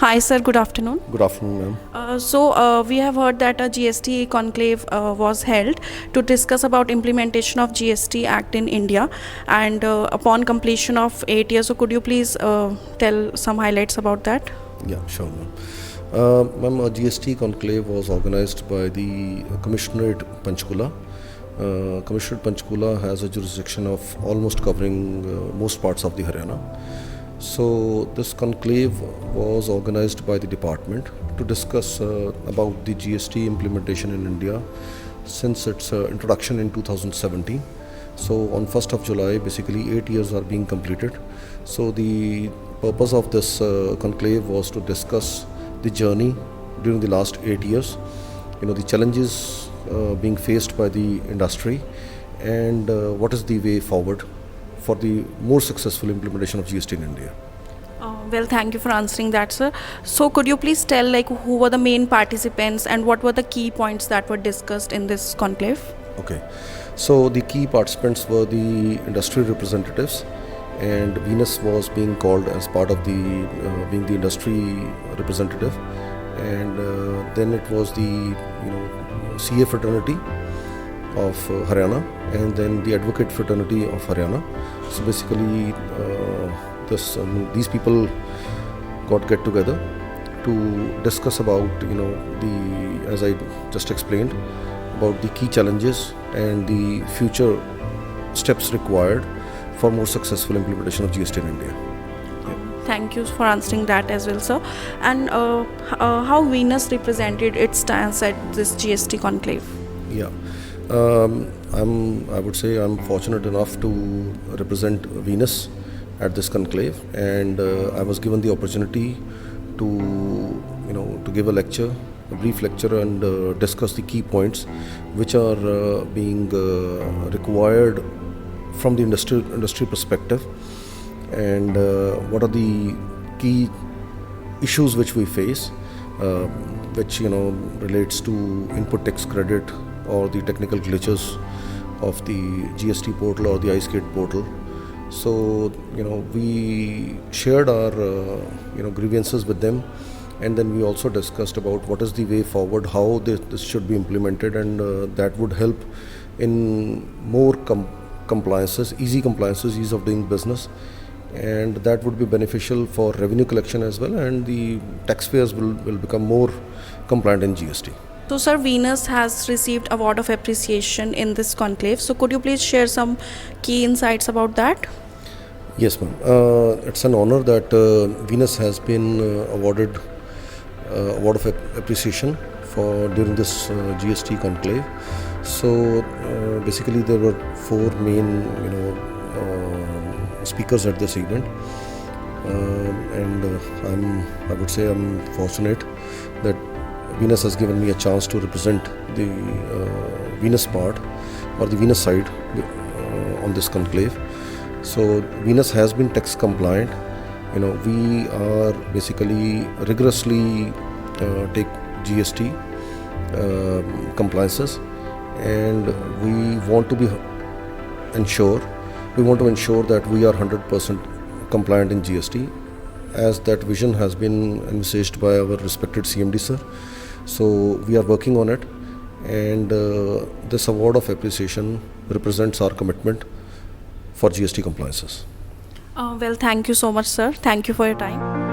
Hi, sir. Good afternoon. Good afternoon, ma'am. We have heard that a GST conclave was held to discuss about implementation of GST Act in India, and upon completion of 8 years. So, could you please tell some highlights about that? Yeah, sure, ma'am. Ma'am, a GST conclave was organized by the Commissionerate Panchkula. Commissionerate Panchkula has a jurisdiction of almost covering most parts of the Haryana. So this conclave was organized by the department to discuss about the GST implementation in India since its introduction in 2017. So on 1st of July, basically 8 years are being completed. So the purpose of this conclave was to discuss the journey during the last 8 years, the challenges being faced by the industry, and what is the way forward for the more successful implementation of GST in India. Well, thank you for answering that, sir. So, could you please tell who were the main participants and what were the key points that were discussed in this conclave? Okay, so the key participants were the industry representatives, and Venus was being called as part of the being the industry representative, and then it was the CA fraternity of Haryana, and then the advocate fraternity of Haryana. So basically, these people got get together to discuss about as I just explained, about the key challenges and the future steps required for more successful implementation of GST in India. Thank you for answering that as well, sir. And how Venus represented its stance at this GST conclave? Yeah, I would say I'm fortunate enough to represent Venus at this conclave, and I was given the opportunity to give a brief lecture, and discuss the key points which are being required from the industry perspective, and what are the key issues which we face, which relates to input tax credit or the technical glitches of the GST portal or the iState portal. So we shared our grievances with them, and then we also discussed about what is the way forward, how this should be implemented, and that would help in more compliances, easy compliances, ease of doing business, and that would be beneficial for revenue collection as well, and the taxpayers will become more compliant in GST. So, sir, Venus has received award of appreciation in this conclave. So, could you please share some key insights about that? Yes, ma'am. It's an honor that Venus has been awarded award of appreciation for during this GST conclave. So basically, there were four main speakers at this event, and I would say I'm fortunate that Venus has given me a chance to represent the Venus part or the Venus side on this conclave. So Venus has been tax compliant. We are basically rigorously take GST compliances, and we want to ensure that we are 100% compliant in GST, as that vision has been envisaged by our respected CMD sir. So we are working on it, and this award of appreciation represents our commitment for GST compliances. Well, thank you so much, sir. Thank you for your time.